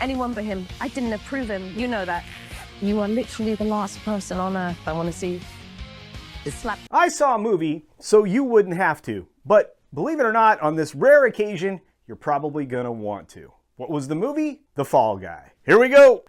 anyone but him. I didn't approve him. You know that. You are literally the last person on earth I want to see slap. I saw a movie so you wouldn't have to, but believe it or not, on this rare occasion, you're probably gonna want to. What was the movie? The Fall Guy. Here we go.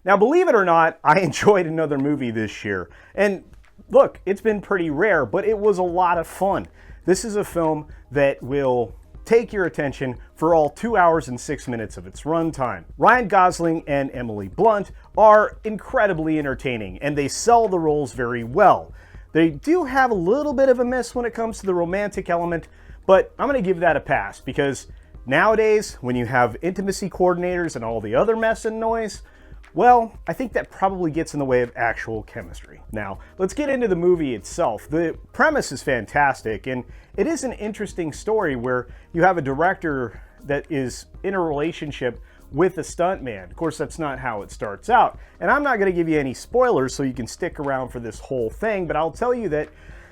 Now, believe it or not, I enjoyed another movie this year. And look, it's been pretty rare, but it was a lot of fun. This is a film that will take your attention for all 2 hours and 6 minutes of its runtime. Ryan Gosling and Emily Blunt are incredibly entertaining, and they sell the roles very well. They do have a little bit of a miss when it comes to the romantic element, but I'm going to give that a pass because nowadays, when you have intimacy coordinators and all the other mess and noise, well, I think that probably gets in the way of actual chemistry. Now, let's get into the movie itself. The premise is fantastic, and it is an interesting story where you have a director that is in a relationship with a stuntman. Of course, that's not how it starts out. And I'm not going to give you any spoilers so you can stick around for this whole thing, but I'll tell you that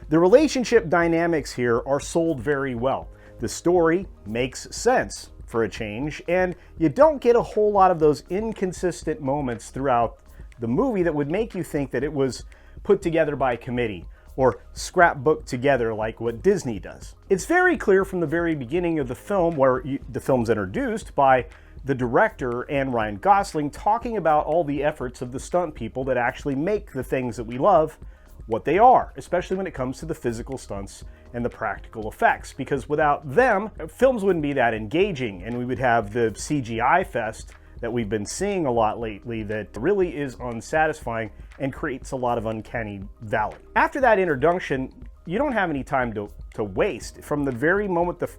the relationship dynamics here are sold very well. The story makes sense for a change, and you don't get a whole lot of those inconsistent moments throughout the movie that would make you think that it was put together by committee or scrapbooked together like what Disney does. It's very clear from the very beginning of the film, where the film's introduced by the director and Ryan Gosling talking about all the efforts of the stunt people that actually make the things that we love what they are, especially when it comes to the physical stunts and the practical effects, because without them, films wouldn't be that engaging, and we would have the CGI fest that we've been seeing a lot lately that really is unsatisfying and creates a lot of uncanny valley. After that introduction, you don't have any time to waste. From the very moment the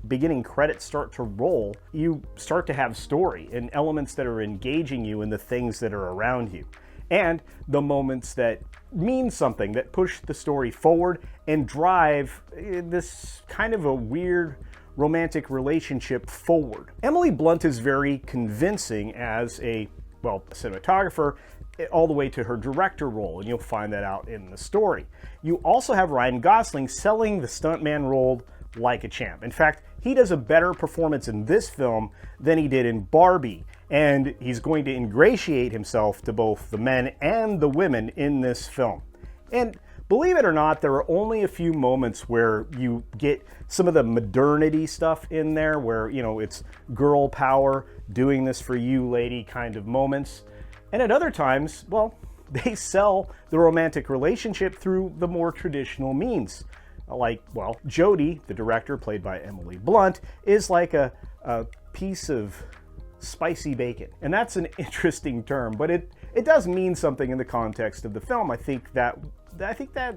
beginning credits start to roll, you start to have story and elements that are engaging you in the things that are around you, and the moments that mean something, that push the story forward and drive this kind of a weird romantic relationship forward. Emily Blunt is very convincing as a cinematographer, all the way to her director role, and you'll find that out in the story. You also have Ryan Gosling selling the stuntman role like a champ. In fact, he does a better performance in this film than he did in Barbie, and he's going to ingratiate himself to both the men and the women in this film. And believe it or not, there are only a few moments where you get some of the modernity stuff in there, where, you know, it's girl power, doing this for you, lady kind of moments. And at other times, well, they sell the romantic relationship through the more traditional means. Like, well, Jodie, the director, played by Emily Blunt, is like a piece of spicy bacon. And that's an interesting term, but it does mean something in the context of the film. I think that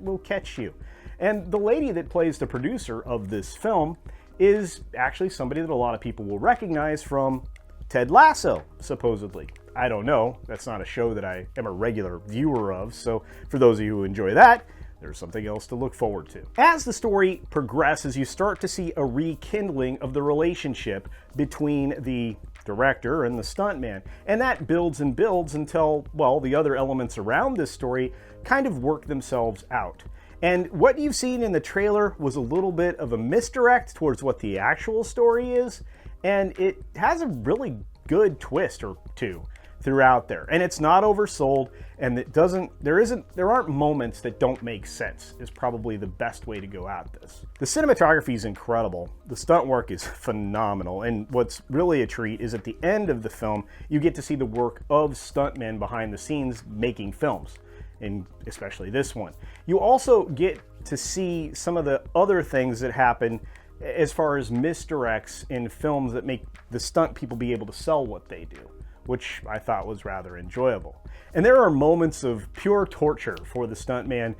will catch you. And the lady that plays the producer of this film is actually somebody that a lot of people will recognize from Ted Lasso, supposedly. I don't know. That's not a show that I am a regular viewer of, so for those of you who enjoy that, there's something else to look forward to. As the story progresses, you start to see a rekindling of the relationship between the director and the stuntman, and that builds and builds until, well, the other elements around this story kind of work themselves out. And what you've seen in the trailer was a little bit of a misdirect towards what the actual story is, and it has a really good twist or two throughout there, and it's not oversold, and there aren't moments that don't make sense, is probably the best way to go at this. The cinematography is incredible, the stunt work is phenomenal, and what's really a treat is at the end of the film you get to see the work of stuntmen behind the scenes making films, and especially this one. You also get to see some of the other things that happen as far as misdirects in films that make the stunt people be able to sell what they do, which I thought was rather enjoyable. And there are moments of pure torture for the stuntman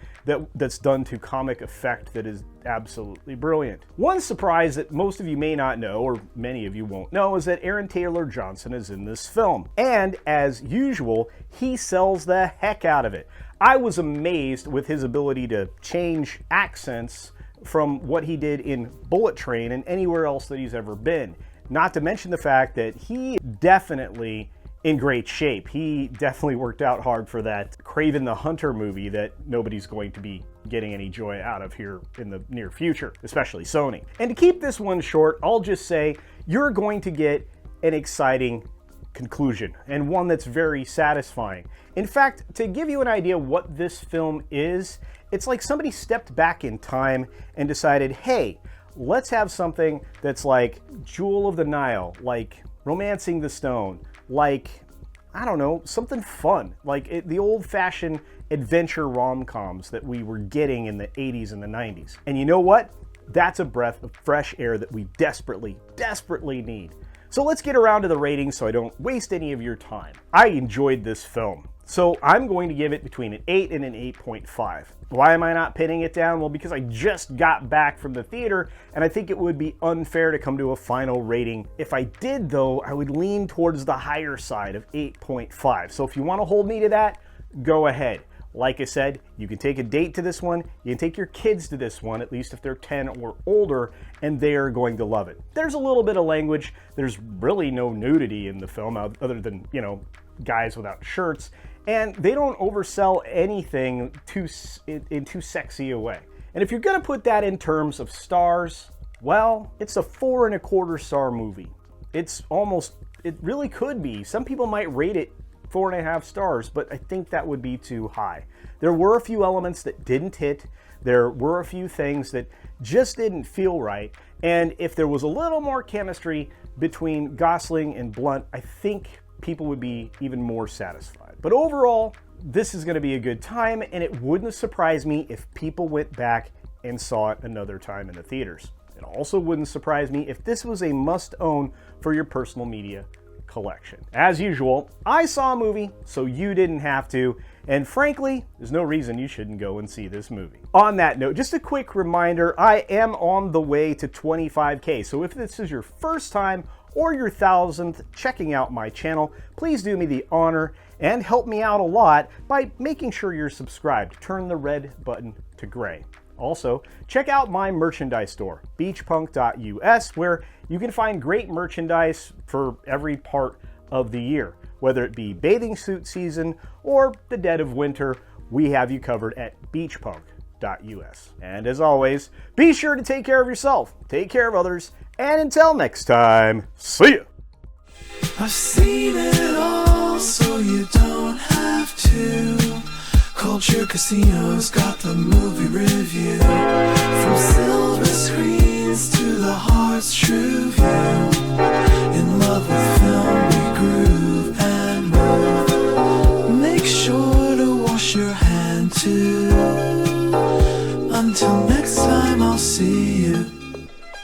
that's done to comic effect that is absolutely brilliant. One surprise that most of you may not know, or many of you won't know, is that Aaron Taylor Johnson is in this film. And as usual, he sells the heck out of it. I was amazed with his ability to change accents from what he did in Bullet Train and anywhere else that he's ever been. Not to mention the fact that he definitely in great shape. He definitely worked out hard for that Kraven the Hunter movie that nobody's going to be getting any joy out of here in the near future, especially Sony. And to keep this one short, I'll just say you're going to get an exciting conclusion, and one that's very satisfying. In fact, to give you an idea what this film is, it's like somebody stepped back in time and decided, hey, let's have something that's like Jewel of the Nile, like Romancing the Stone, like, I don't know, something fun, like the old-fashioned adventure rom-coms that we were getting in the 80s and the 90s. And you know what? That's a breath of fresh air that we desperately, desperately need. So let's get around to the ratings so I don't waste any of your time. I enjoyed this film, so I'm going to give it between an 8 and an 8.5. Why am I not pinning it down? Well, because I just got back from the theater, and I think it would be unfair to come to a final rating. If I did, though, I would lean towards the higher side of 8.5. So if you want to hold me to that, go ahead. Like I said, you can take a date to this one, you can take your kids to this one, at least if they're 10 or older, and they are going to love it. There's a little bit of language, there's really no nudity in the film, other than, you know, guys without shirts, and they don't oversell anything in too sexy a way. And if you're gonna put that in terms of stars, well, it's a 4.25 star movie. It really could be. Some people might rate it 4.5 stars, but I think that would be too high. There were a few elements that didn't hit. There were a few things that just didn't feel right. And if there was a little more chemistry between Gosling and Blunt, I think people would be even more satisfied. But overall, this is going to be a good time, and it wouldn't surprise me if people went back and saw it another time in the theaters. It also wouldn't surprise me if this was a must-own for your personal media collection. As usual, I saw a movie, so you didn't have to, and frankly, there's no reason you shouldn't go and see this movie. On that note, just a quick reminder, I am on the way to 25K, so if this is your first time or your 1,000th checking out my channel, please do me the honor and help me out a lot by making sure you're subscribed. Turn the red button to gray. Also, check out my merchandise store, beachpunk.us, where you can find great merchandise for every part of the year. Whether it be bathing suit season or the dead of winter, we have you covered at beachpunk.us. And as always, be sure to take care of yourself, take care of others, and until next time, see ya! I've seen it all, so you don't have to. Culture Casino's got the movie review. From silver screens to the heartstrings.